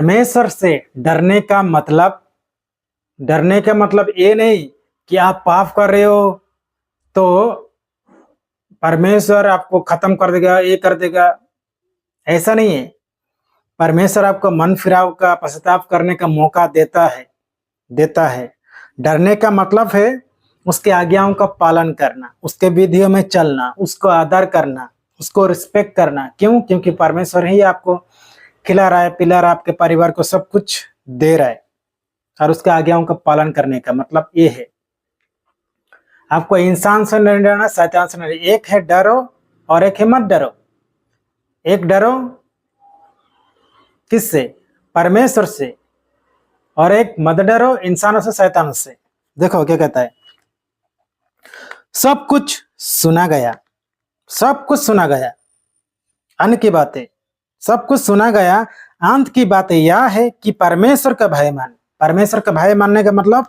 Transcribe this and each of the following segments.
परमेश्वर से डरने का मतलब ये नहीं कि आप पाप कर रहे हो तो परमेश्वर आपको खत्म कर देगा, ये कर देगा, ऐसा नहीं है। परमेश्वर आपको मन फिराव का, पश्चाताप करने का मौका देता है। डरने का मतलब है उसके आज्ञाओं का पालन करना, उसके विधियों में चलना, उसको आदर करना, उसको रिस्पेक्ट करना। क्यों? क्योंकि परमेश्वर ही आपको खिला रहा है, पिला रहा है, आपके परिवार को सब कुछ दे रहा है। और उसके आज्ञाओं का पालन करने का मतलब ये है। आपको इंसान से नहीं डरना, शैतान से नहीं। एक है डरो और एक है मत डरो। एक डरो किससे? परमेश्वर से। और एक मत डरो इंसानों से, शैतानों से। देखो क्या कहता है, सब कुछ सुना गया, सब कुछ सुना गया, अन्य की बातें सब कुछ सुना गया। अंत की बातें यह है कि परमेश्वर का भय मान। परमेश्वर का भय मानने का मतलब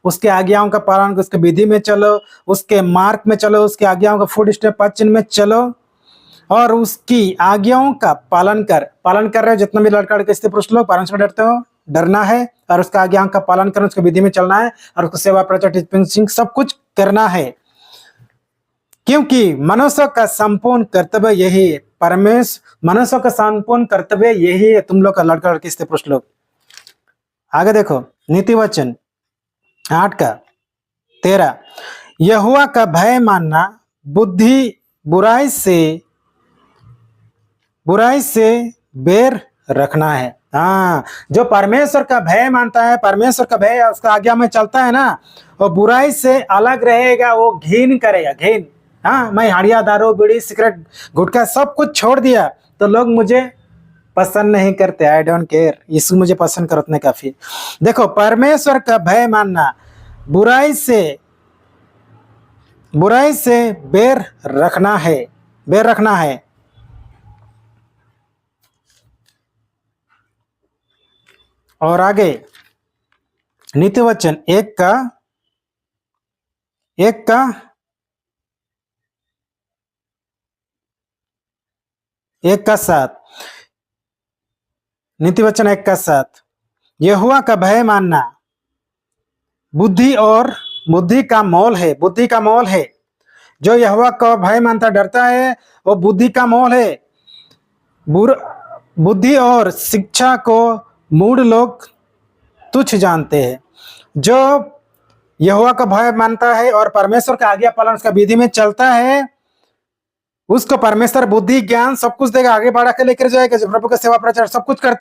उसके आज्ञाओं का पालन, उसके विधि में चलो, उसके मार्ग में चलो, उसके आज्ञाओं का फुट स्टेप पद चिन्ह में चलो और उसकी आज्ञाओं का पालन कर रहे हो। जितना भी लड़का लड़के स्त्री पुरुष लोग परमेश्वर से डरते हो, डरना है और उसका आज्ञाओं का पालन करना, उसके विधि में चलना है और उसको सेवा प्रचार टीचिंग सब कुछ करना है। क्योंकि मनुष्य का संपूर्ण कर्तव्य यही है। मनुष्य का संपूर्ण कर्तव्य यही है। तुम लोग का लड़का लड़की स्त्री पुरुष लोग, आगे देखो नीति वचन 8:13, यहोवा का भय मानना बुराई से बेर रखना है। हाँ, जो परमेश्वर का भय मानता है, परमेश्वर का भय उसका आज्ञा में चलता है ना, वो बुराई से अलग रहेगा, वो घिन करेगा, घिन। हाँ, मैं हड़िया, दारू, बीड़ी, सिगरेट, गुटखा सब कुछ छोड़ दिया तो लोग मुझे पसंद नहीं करते। आई डोंट केयर, यीशु मुझे पसंद कर उतने काफी। देखो, परमेश्वर का भय मानना बुराई से बेर रखना है। और आगे नीति वचन 1:7, नीति वचन 1:7, यहोवा का भय मानना बुद्धि का मोल है। जो यहोवा का भय मानता, डरता है, वो बुद्धि का मोल है। बुद्धि और शिक्षा को मूढ़ लोग तुच्छ जानते हैं। जो यहोवा का भय मानता है और परमेश्वर का आज्ञा पालन, उसका विधि में चलता है, उसको परमेश्वर बुद्धि, ज्ञान सब कुछ देगा, आगे बढ़ा के लेकर जाएगा, प्रभु का सेवा प्रचार सब कुछ करता